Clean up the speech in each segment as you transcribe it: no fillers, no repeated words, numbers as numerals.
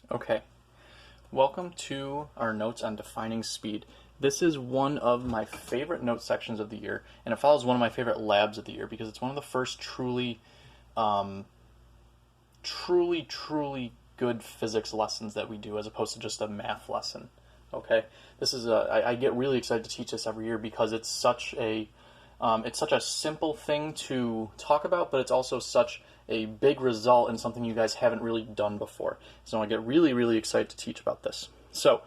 Okay, welcome to our notes on defining speed. This is one of my favorite note sections of the year, and it follows one of my favorite labs of the year because it's one of the first truly good physics lessons that we do as opposed to just a math lesson. Okay, I get really excited to teach this every year because it's such a simple thing to talk about, but it's also such a big result and something you guys haven't really done before. So I get really excited to teach about this. So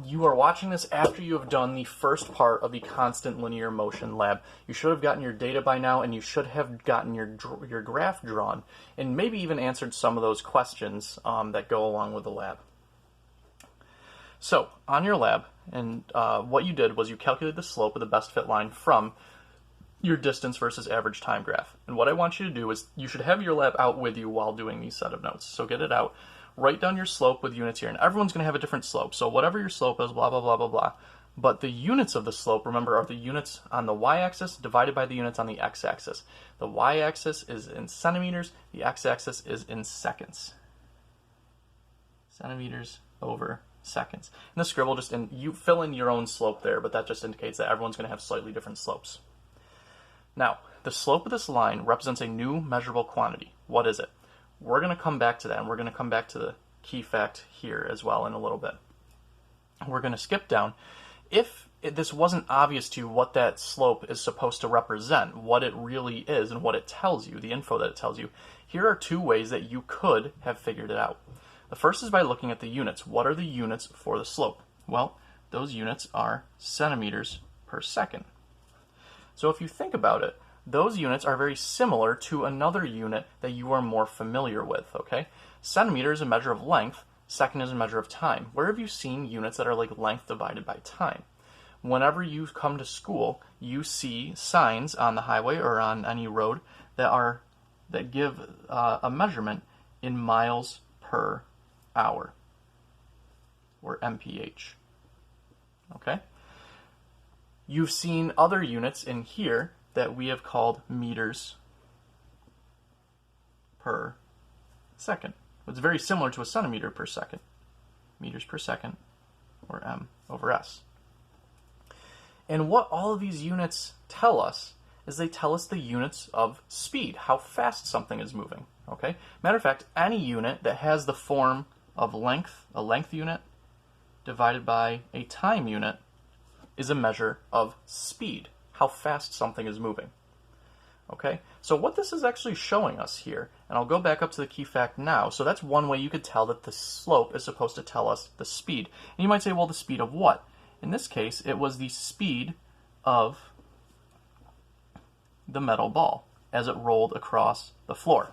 you are watching this after you have done the first part of the constant linear motion lab. You should have gotten your data by now, and you should have gotten your graph drawn, and maybe even answered some of those questions that go along with the lab. So on your lab, and what you did was you calculated the slope of the best fit line from your distance versus average time graph. And what I want you to do is you should have your lab out with you while doing these set of notes. So get it out, write down your slope with units here, and everyone's going to have a different slope. So whatever your slope is, blah, blah, blah, blah, blah. But the units of the slope, remember, are the units on the y-axis divided by the units on the x-axis. The y-axis is in centimeters, the x-axis is in seconds. Centimeters over seconds. And the scribble you fill in your own slope there, but that just indicates that everyone's going to have slightly different slopes. Now, the slope of this line represents a new measurable quantity. What is it? We're going to come back to that, and we're going to come back to the key fact here as well in a little bit. We're going to skip down. If this wasn't obvious to you what that slope is supposed to represent, what it really is, and what it tells you, the info that it tells you, here are two ways that you could have figured it out. The first is by looking at the units. What are the units for the slope? Well, those units are centimeters per second. So if you think about it, those units are very similar to another unit that you are more familiar with, okay? Centimeter is a measure of length, second is a measure of time. Where have you seen units that are like length divided by time? Whenever you come to school, you see signs on the highway or on any road that give a measurement in miles per hour, or mph, okay? You've seen other units in here that we have called meters per second. It's very similar to a centimeter per second. Meters per second, or m over s. And what all of these units tell us is they tell us the units of speed, how fast something is moving. Okay? Matter of fact, any unit that has the form of length, a length unit, divided by a time unit, is a measure of speed, how fast something is moving. Okay, so what this is actually showing us here, and I'll go back up to the key fact now, so that's one way you could tell that the slope is supposed to tell us the speed. And you might say, well, the speed of what? In this case, it was the speed of the metal ball as it rolled across the floor.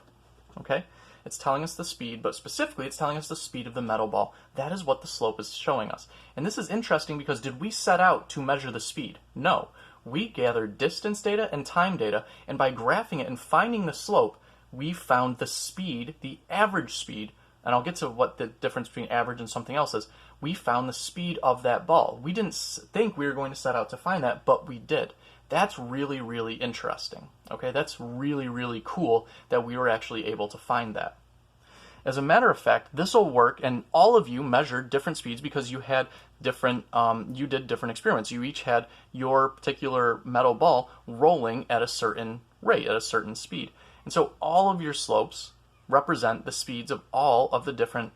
Okay? It's telling us the speed, but specifically it's telling us the speed of the metal ball. That is what the slope is showing us. And this is interesting because did we set out to measure the speed? No. We gathered distance data and time data, and by graphing it and finding the slope, we found the speed, the average speed, and I'll get to what the difference between average and something else is. We found the speed of that ball. We didn't think we were going to set out to find that, but we did. That's really interesting. Okay, that's really cool that we were actually able to find that. As a matter of fact, this will work, and all of you measured different speeds because you had different, you did different experiments. You each had your particular metal ball rolling at a certain rate, at a certain speed. And so all of your slopes represent the speeds of all of the different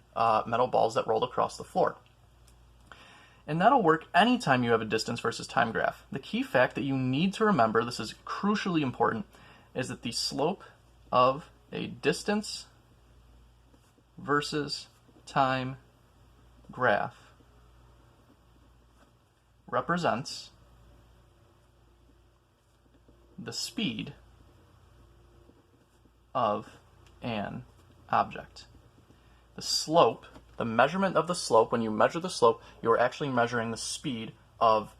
metal balls that rolled across the floor. And that'll work anytime you have a distance versus time graph. The key fact that you need to remember, this is crucially important, is that the slope of a distance versus time graph represents the speed of an object. The slope, the measurement of the slope, when you measure the slope, you are actually measuring the speed of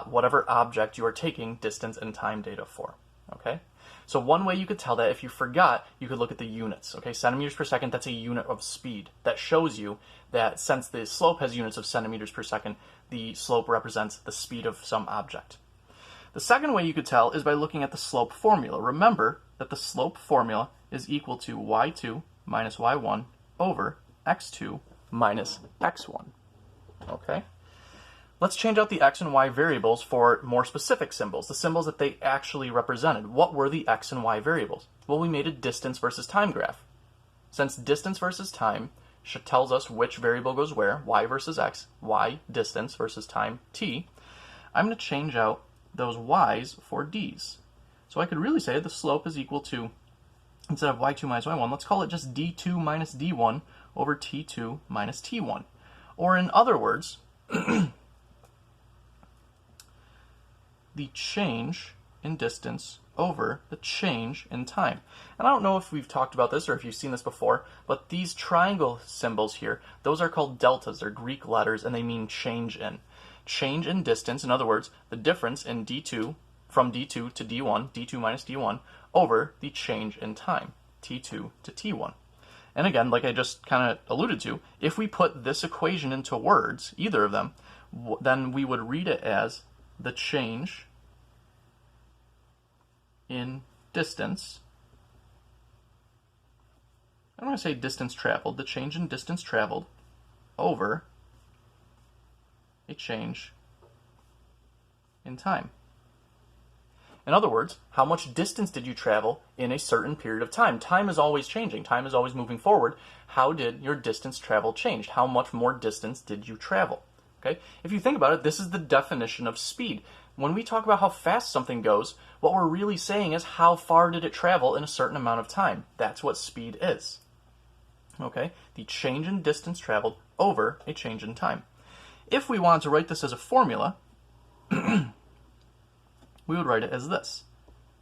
whatever object you are taking distance and time data for. Okay? So one way you could tell that, if you forgot, you could look at the units. Okay, centimeters per second, that's a unit of speed. That shows you that since the slope has units of centimeters per second, the slope represents the speed of some object. The second way you could tell is by looking at the slope formula. Remember that the slope formula is equal to y2 minus y1 over x2 minus x1. Okay? Let's change out the x and y variables for more specific symbols, the symbols that they actually represented. What were the x and y variables? Well, we made a distance versus time graph. Since distance versus time tells us which variable goes where, y versus x, y, distance versus time, t, I'm going to change out those y's for d's. So I could really say the slope is equal to, instead of y2 minus y1, let's call it just d2 minus d1 over t2 minus t1. Or in other words, the change in distance over the change in time. And I don't know if we've talked about this or if you've seen this before, but these triangle symbols here, those are called deltas. They're Greek letters and they mean change in. Change in distance, in other words, the difference in d2 from d2 to d1, d2 minus d1, over the change in time, t2 to t1. And again, like I just kind of alluded to, if we put this equation into words, either of them, then we would read it as the change in distance. I'm going to say distance traveled, the change in distance traveled over a change in time. In other words, how much distance did you travel in a certain period of time? Time is always changing. Time is always moving forward. How did your distance travel change? How much more distance did you travel? Okay? If you think about it, this is the definition of speed. When we talk about how fast something goes, what we're really saying is how far did it travel in a certain amount of time. That's what speed is. Okay? The change in distance traveled over a change in time. If we wanted to write this as a formula, we would write it as this.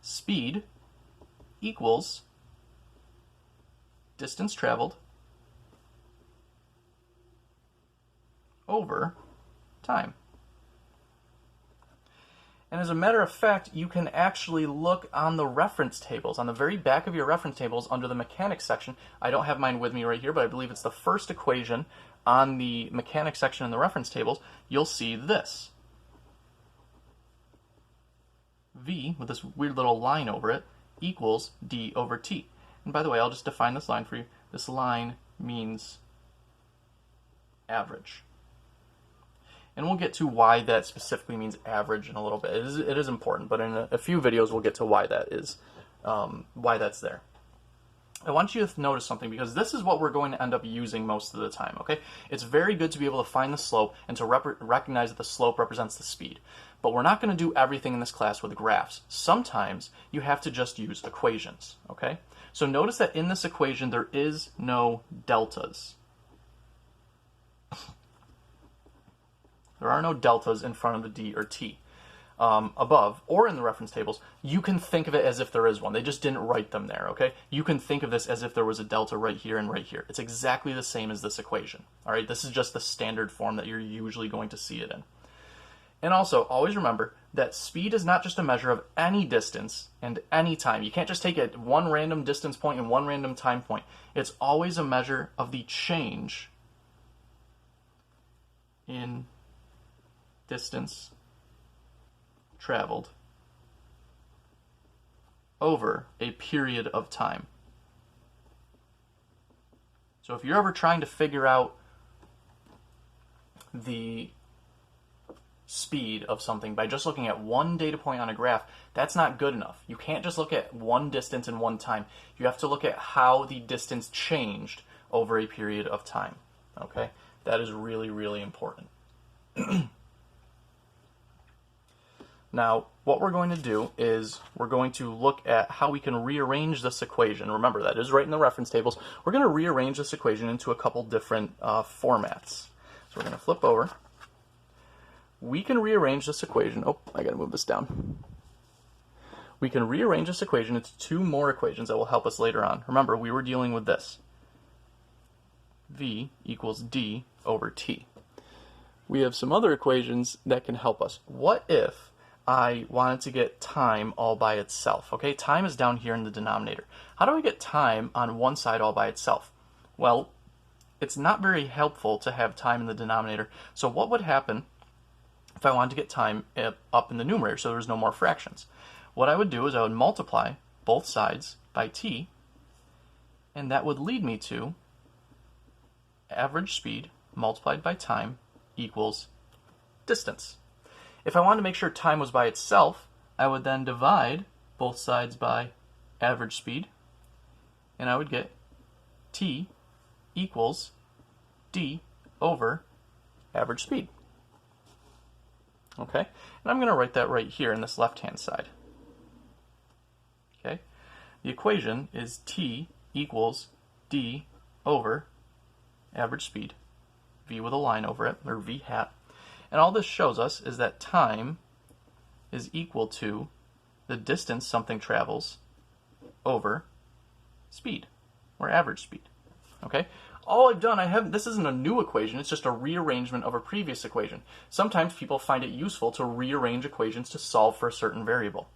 Speed equals distance traveled over time. And as a matter of fact, you can actually look on the reference tables, on the very back of your reference tables under the mechanics section. I don't have mine with me right here, but I believe it's the first equation on the mechanics section in the reference tables. You'll see this. V, with this weird little line over it, equals d over t. And by the way, I'll just define this line for you. This line means average. And we'll get to why that specifically means average in a little bit. It is important, but in a few videos we'll get to why that is, why that's there. I want you to notice something, because this is what we're going to end up using most of the time, okay? It's very good to be able to find the slope and to recognize that the slope represents the speed. But we're not going to do everything in this class with graphs. Sometimes you have to just use equations, okay? So notice that in this equation there is no deltas. There are no deltas in front of the d or t above or in the reference tables. You can think of it as if there is one. They just didn't write them there, okay? You can think of this as if there was a delta right here and right here. It's exactly the same as this equation, all right? This is just the standard form that you're usually going to see it in. And also, always remember that speed is not just a measure of any distance and any time. You can't just take it one random distance point and one random time point. It's always a measure of the change in distance traveled over a period of time. So if you're ever trying to figure out the speed of something by just looking at one data point on a graph, that's not good enough. You can't just look at one distance in one time. You have to look at how the distance changed over a period of time. Okay? That is really, really important. Now, what we're going to do is we're going to look at how we can rearrange this equation. Remember, that is right in the reference tables. We're going to rearrange this equation into a couple different formats. So we're going to flip over. We can rearrange this equation. Oh, I got to move this down. We can rearrange this equation into two more equations that will help us later on. Remember, we were dealing with this. V equals d over t. We have some other equations that can help us. What if I wanted to get time all by itself? Okay, time is down here in the denominator. How do I get time on one side all by itself? Well, it's not very helpful to have time in the denominator. So what would happen if I wanted to get time up in the numerator so there's no more fractions? What I would do is I would multiply both sides by t, and that would lead me to average speed multiplied by time equals distance. If I wanted to make sure time was by itself, I would then divide both sides by average speed, and I would get t equals d over average speed. Okay, and I'm going to write that right here in this left-hand side. Okay, the equation is t equals d over average speed, v with a line over it, or v hat. And all this shows us is that time is equal to the distance something travels over speed, or average speed. Okay? All I've done, this isn't a new equation, it's just a rearrangement of a previous equation. Sometimes people find it useful to rearrange equations to solve for a certain variable.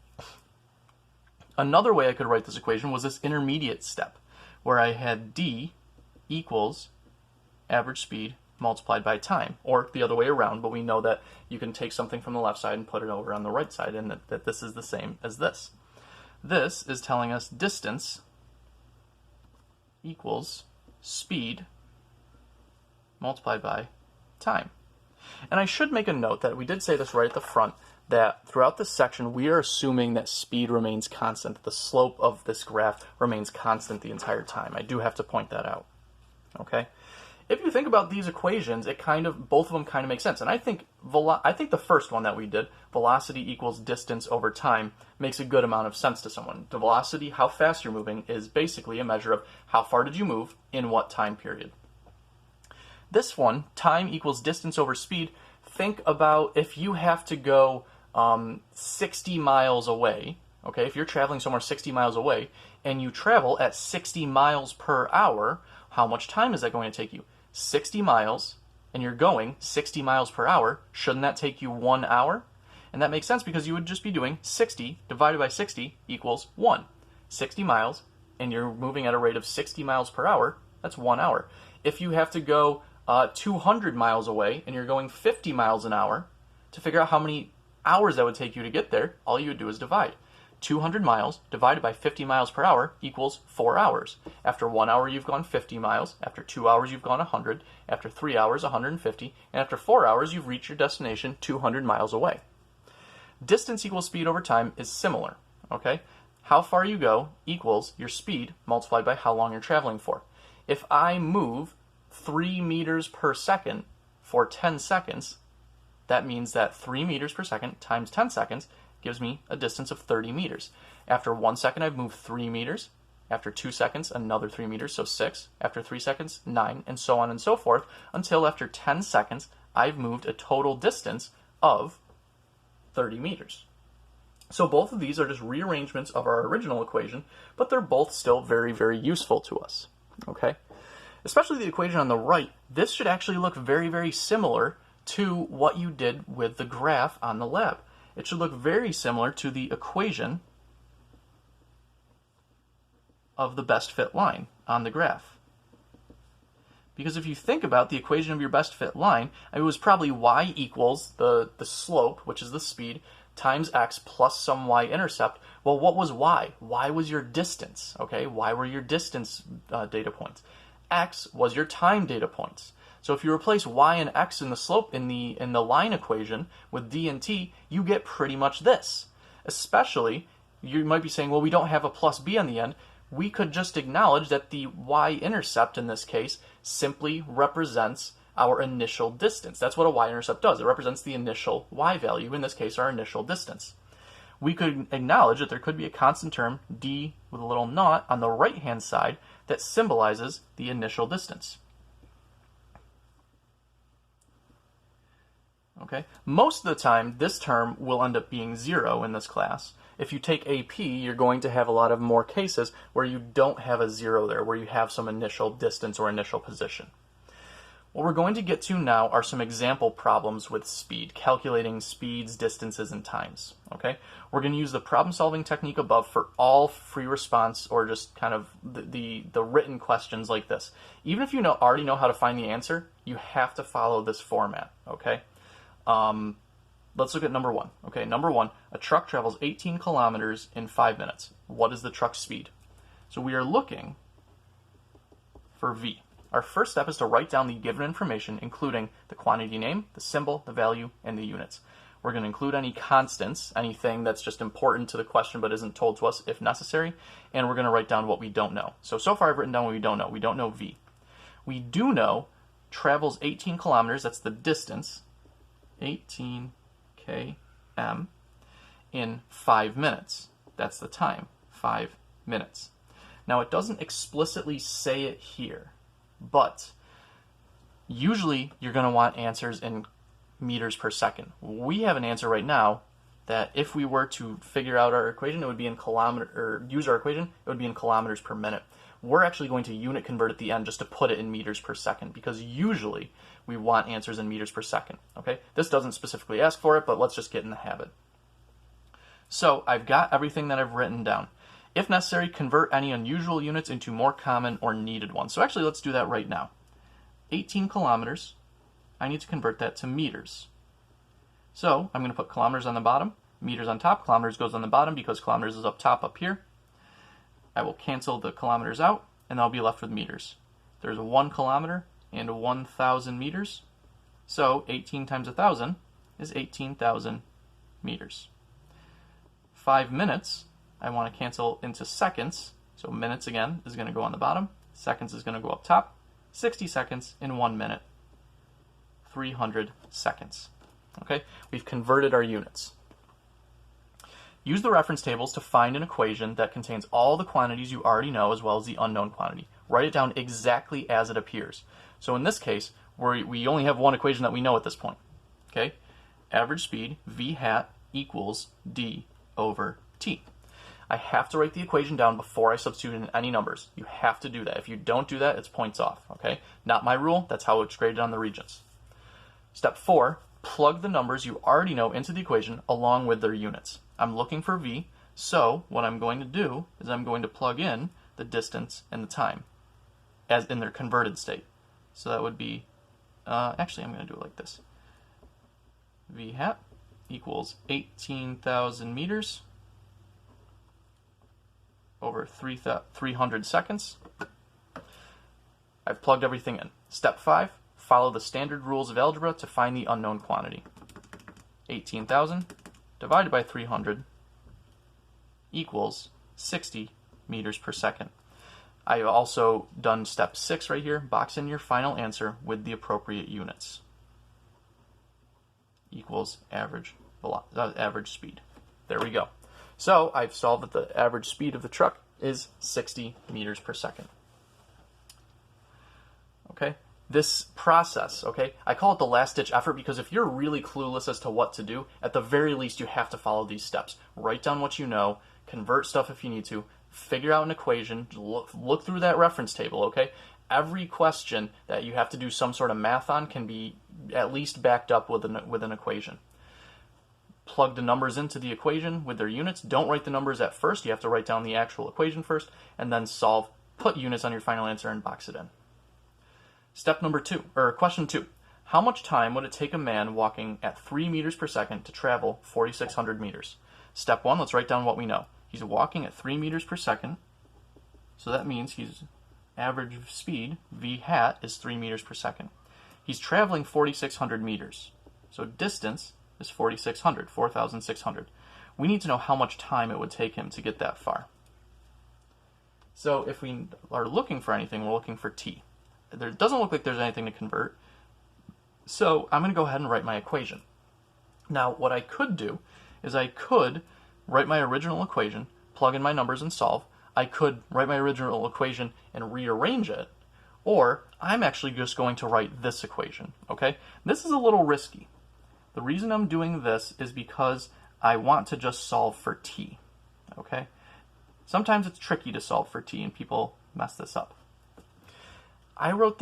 Another way I could write this equation was this intermediate step, where I had d equals average speed multiplied by time, or the other way around, but we know that you can take something from the left side and put it over on the right side, and that this is the same as this. This is telling us distance equals speed multiplied by time. And I should make a note that we did say this right at the front, that throughout this section we are assuming that speed remains constant, that the slope of this graph remains constant the entire time. I do have to point that out. Okay? If you think about these equations, both of them kind of make sense. And I think the first one that we did, velocity equals distance over time, makes a good amount of sense to someone. The velocity, how fast you're moving, is basically a measure of how far did you move in what time period. This one, time equals distance over speed, think about if you have to go 60 miles away, okay, if you're traveling somewhere 60 miles away, and you travel at 60 miles per hour, how much time is that going to take you? 60 miles, and you're going 60 miles per hour, shouldn't that take you 1 hour? And that makes sense because you would just be doing 60 divided by 60 equals 1. 60 miles, and you're moving at a rate of 60 miles per hour, that's 1 hour. If you have to go 200 miles away, and you're going 50 miles an hour, to figure out how many hours that would take you to get there, all you would do is divide. 200 miles divided by 50 miles per hour equals 4 hours. After 1 hour, you've gone 50 miles. After 2 hours, you've gone 100. After 3 hours, 150. And after 4 hours, you've reached your destination 200 miles away. Distance equals speed over time is similar. Okay? How far you go equals your speed multiplied by how long you're traveling for. If I move 3 meters per second for 10 seconds, that means that 3 meters per second times 10 seconds gives me a distance of 30 meters. After 1 second, I've moved 3 meters. After 2 seconds, another 3 meters, so 6. After 3 seconds, 9, and so on and so forth, until after 10 seconds, I've moved a total distance of 30 meters. So both of these are just rearrangements of our original equation, but they're both still very, very useful to us. Okay? Especially the equation on the right, this should actually look very, very similar to what you did with the graph on the lab. It should look very similar to the equation of the best fit line on the graph. Because if you think about the equation of your best fit line, it was probably y equals the slope, which is the speed, times x plus some y-intercept. Well, what was y? Y was your distance, okay? Y were your distance data points. X was your time data points. So if you replace y and x in the slope in the line equation with d and t, you get pretty much this. Especially, you might be saying, well, we don't have a plus b on the end. We could just acknowledge that the y-intercept in this case simply represents our initial distance. That's what a y-intercept does. It represents the initial y value, in this case our initial distance. We could acknowledge that there could be a constant term, d with a little naught, on the right-hand side that symbolizes the initial distance. Okay? Most of the time, this term will end up being 0 in this class. If you take AP, you're going to have a lot of more cases where you don't have a 0 there, where you have some initial distance or initial position. What we're going to get to now are some example problems with speed, calculating speeds, distances, and times. Okay? We're going to use the problem-solving technique above for all free response or just kind of the written questions like this. Even if you already know how to find the answer, you have to follow this format. Okay? Let's look at number 1. Okay, number 1, a truck travels 18 kilometers in 5 minutes. What is the truck's speed? So we are looking for V. Our first step is to write down the given information, including the quantity name, the symbol, the value, and the units. We're going to include any constants, anything that's just important to the question but isn't told to us if necessary, and we're going to write down what we don't know. So far I've written down what we don't know. We don't know V. We do know travels 18 kilometers, that's the distance, 18 km, in 5 minutes. That's the time, 5 minutes. Now it doesn't explicitly say it here, but usually you're going to want answers in meters per second. We have an answer right now that if we were to figure out our equation, it would be in use our equation, it would be in kilometers per minute. We're actually going to unit convert at the end just to put it in meters per second, because usually we want answers in meters per second. Okay, this doesn't specifically ask for it, but let's just get in the habit. So I've got everything that I've written down. If necessary, convert any unusual units into more common or needed ones. So actually, let's do that right now. 18 kilometers, I need to convert that to meters. So I'm going to put kilometers on the bottom, meters on top. Kilometers goes on the bottom because kilometers is up top up here. I will cancel the kilometers out, and I'll be left with meters. There's 1 kilometer and 1,000 meters. So 18 times 1,000 is 18,000 meters. 5 minutes, I want to cancel into seconds. So minutes again is going to go on the bottom. Seconds is going to go up top. 60 seconds in 1 minute. 300 seconds. Okay, we've converted our units. Use the reference tables to find an equation that contains all the quantities you already know as well as the unknown quantity. Write it down exactly as it appears. So in this case, we only have one equation that we know at this point. Okay, average speed, V hat, equals D over T. I have to write the equation down before I substitute in any numbers. You have to do that. If you don't do that, it's points off. Okay, not my rule. That's how it's graded on the Regents. Step 4, plug the numbers you already know into the equation along with their units. I'm looking for V, so what I'm going to do is I'm going to plug in the distance and the time as in their converted state. So that would be, actually I'm going to do it like this. V hat equals 18,000 meters over 300 seconds. I've plugged everything in. Step 5, follow the standard rules of algebra to find the unknown quantity. 18,000 divided by 300 equals 60 meters per second. I've also done step 6 right here. Box in your final answer with the appropriate units. Equals average speed. There we go. So I've solved that the average speed of the truck is 60 meters per second. Okay, this process, okay, I call it the last-ditch effort because if you're really clueless as to what to do, at the very least you have to follow these steps. Write down what you know, convert stuff if you need to, figure out an equation, look through that reference table, okay? Every question that you have to do some sort of math on can be at least backed up with an equation. Plug the numbers into the equation with their units. Don't write the numbers at first. You have to write down the actual equation first, and then solve. Put units on your final answer and box it in. Step number 2, or question 2. How much time would it take a man walking at 3 meters per second to travel 4,600 meters? Step 1, let's write down what we know. He's walking at 3 meters per second, so that means his average speed, V hat, is 3 meters per second. He's traveling 4,600 meters, so distance is 4,600. We need to know how much time it would take him to get that far. So if we are looking for anything, we're looking for T. There doesn't look like there's anything to convert, so I'm going to go ahead and write my equation. Now, what I could do is I could write my original equation, plug in my numbers and solve. I could write my original equation and rearrange it, or I'm actually just going to write this equation, okay? This is a little risky. The reason I'm doing this is because I want to just solve for T, okay? Sometimes it's tricky to solve for T and people mess this up. I wrote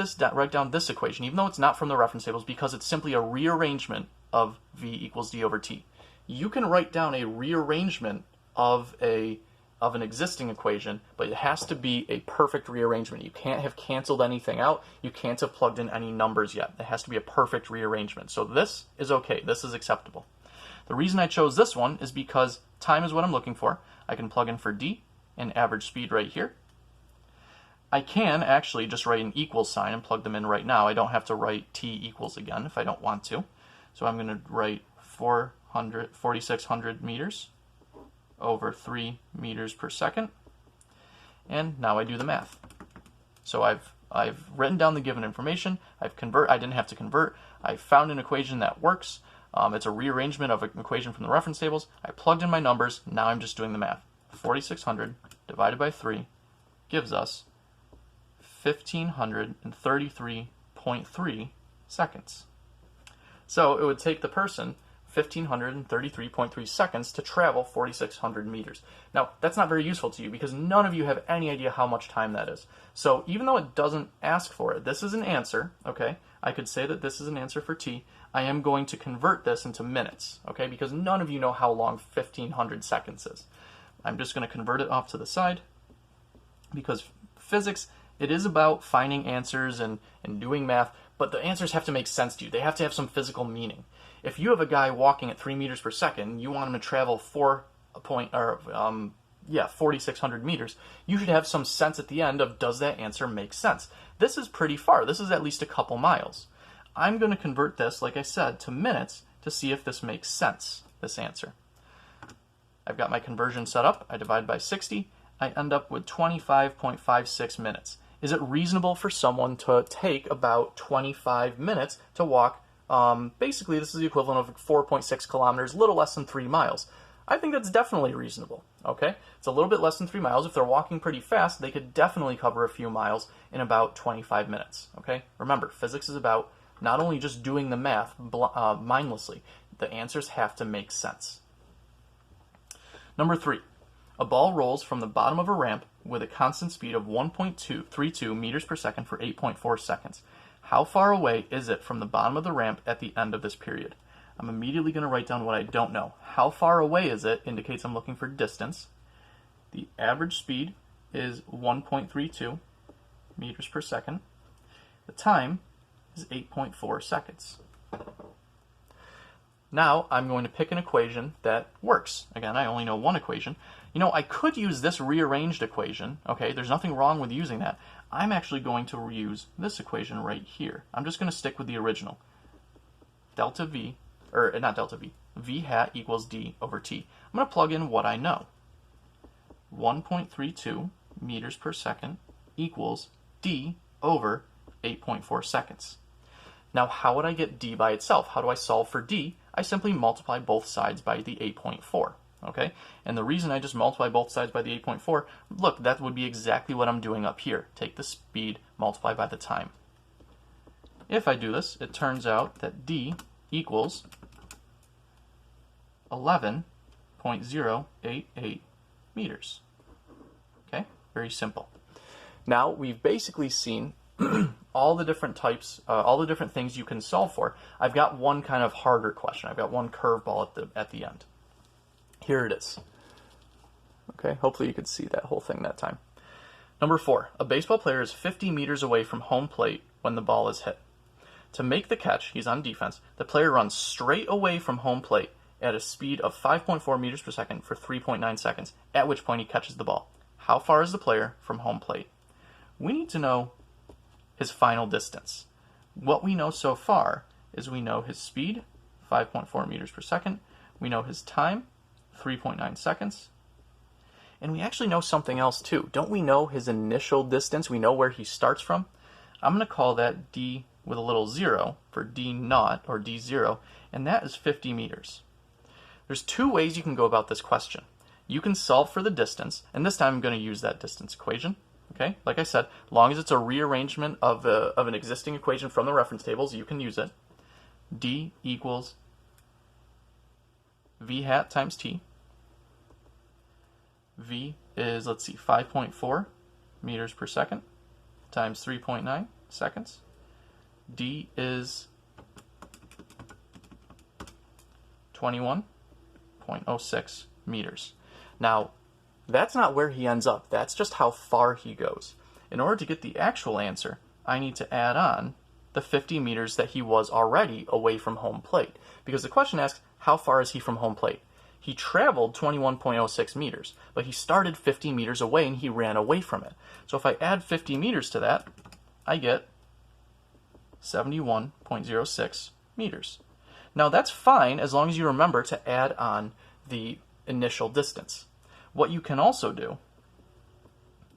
down this equation, even though it's not from the reference tables, because it's simply a rearrangement of V equals D over T. You can write down a rearrangement of an existing equation, but it has to be a perfect rearrangement. You can't have canceled anything out. You can't have plugged in any numbers yet. It has to be a perfect rearrangement. So this is okay. This is acceptable. The reason I chose this one is because time is what I'm looking for. I can plug in for D and average speed right here. I can actually just write an equals sign and plug them in right now. I don't have to write t equals again if I don't want to. So I'm going to write 4,600 meters over 3 meters per second. And now I do the math. So I've written down the given information. I didn't have to convert. I found an equation that works. It's a rearrangement of an equation from the reference tables. I plugged in my numbers. Now I'm just doing the math. 4,600 divided by 3 gives us 1,533.3 seconds. So it would take the person 1,533.3 seconds to travel 4,600 meters. Now, that's not very useful to you because none of you have any idea how much time that is. So even though it doesn't ask for it, this is an answer, okay? I could say that this is an answer for t. I am going to convert this into minutes, okay? Because none of you know how long 1,500 seconds is. I'm just going to convert it off to the side because physics, it is about finding answers and doing math, but the answers have to make sense to you. They have to have some physical meaning. If you have a guy walking at 3 meters per second, you want him to travel 4,600 meters, you should have some sense at the end of, does that answer make sense? This is pretty far. This is at least a couple miles. I'm going to convert this, like I said, to minutes to see if this makes sense, this answer. I've got my conversion set up. I divide by 60. I end up with 25.56 minutes. Is it reasonable for someone to take about 25 minutes to walk? Basically, this is the equivalent of 4.6 kilometers, a little less than 3 miles. I think that's definitely reasonable, okay? It's a little bit less than 3 miles. If they're walking pretty fast, they could definitely cover a few miles in about 25 minutes, okay? Remember, physics is about not only just doing the math mindlessly. The answers have to make sense. Number 3. A ball rolls from the bottom of a ramp with a constant speed of 1.32 meters per second for 8.4 seconds. How far away is it from the bottom of the ramp at the end of this period? I'm immediately going to write down what I don't know. How far away is it indicates I'm looking for distance. The average speed is 1.32 meters per second. The time is 8.4 seconds. Now I'm going to pick an equation that works. Again, I only know one equation. You know, I could use this rearranged equation. Okay, there's nothing wrong with using that. I'm actually going to use this equation right here. I'm just going to stick with the original. Delta V, or not delta V, V hat equals D over T. I'm going to plug in what I know. 1.32 meters per second equals D over 8.4 seconds. Now, how would I get D by itself? How do I solve for D? I simply multiply both sides by the 8.4. Okay? And the reason I just multiply both sides by the 8.4, look, that would be exactly what I'm doing up here. Take the speed, multiply by the time. If I do this, it turns out that D equals 11.088 meters. Okay? Very simple. Now, we've basically seen all the different types, all the different things you can solve for. I've got one kind of harder question. I've got one curveball at the end. Here it is. Okay, hopefully you could see that whole thing that time. Number 4, a baseball player is 50 meters away from home plate when the ball is hit. To make the catch, he's on defense, the player runs straight away from home plate at a speed of 5.4 meters per second for 3.9 seconds, at which point he catches the ball. How far is the player from home plate? We need to know his final distance. What we know so far is we know his speed, 5.4 meters per second. We know his time, 3.9 seconds. And we actually know something else too. Don't we know his initial distance? We know where he starts from. I'm going to call that D with a little 0 for D naught or D0, and that is 50 meters. There's 2 ways you can go about this question. You can solve for the distance, and this time I'm going to use that distance equation. Okay, like I said, as long as it's a rearrangement of an existing equation from the reference tables, you can use it. D equals V hat times T. V is, let's see, 5.4 meters per second times 3.9 seconds. D is 21.06 meters. Now, that's not where he ends up. That's just how far he goes. In order to get the actual answer, I need to add on the 50 meters that he was already away from home plate. Because the question asks, how far is he from home plate? He traveled 21.06 meters, but he started 50 meters away and he ran away from it. So if I add 50 meters to that, I get 71.06 meters. Now that's fine as long as you remember to add on the initial distance. What you can also do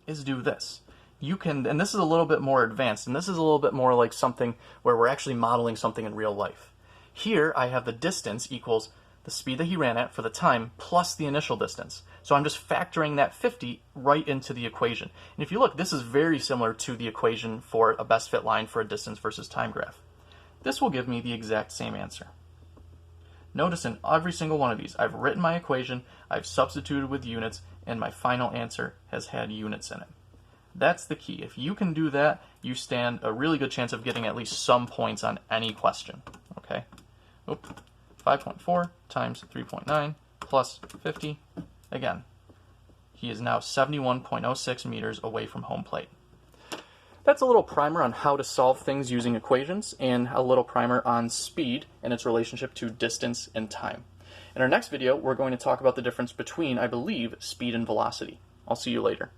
is do this. You can, and this is a little bit more advanced, and this is a little bit more like something where we're actually modeling something in real life. Here I have the distance equals the speed that he ran at for the time plus the initial distance. So I'm just factoring that 50 right into the equation. And if you look, this is very similar to the equation for a best fit line for a distance versus time graph. This will give me the exact same answer. Notice in every single one of these, I've written my equation, I've substituted with units, and my final answer has had units in it. That's the key. If you can do that, you stand a really good chance of getting at least some points on any question. Okay? 5.4 times 3.9 plus 50. Again, he is now 71.06 meters away from home plate. That's a little primer on how to solve things using equations, and a little primer on speed and its relationship to distance and time. In our next video, we're going to talk about the difference between, I believe, speed and velocity. I'll see you later.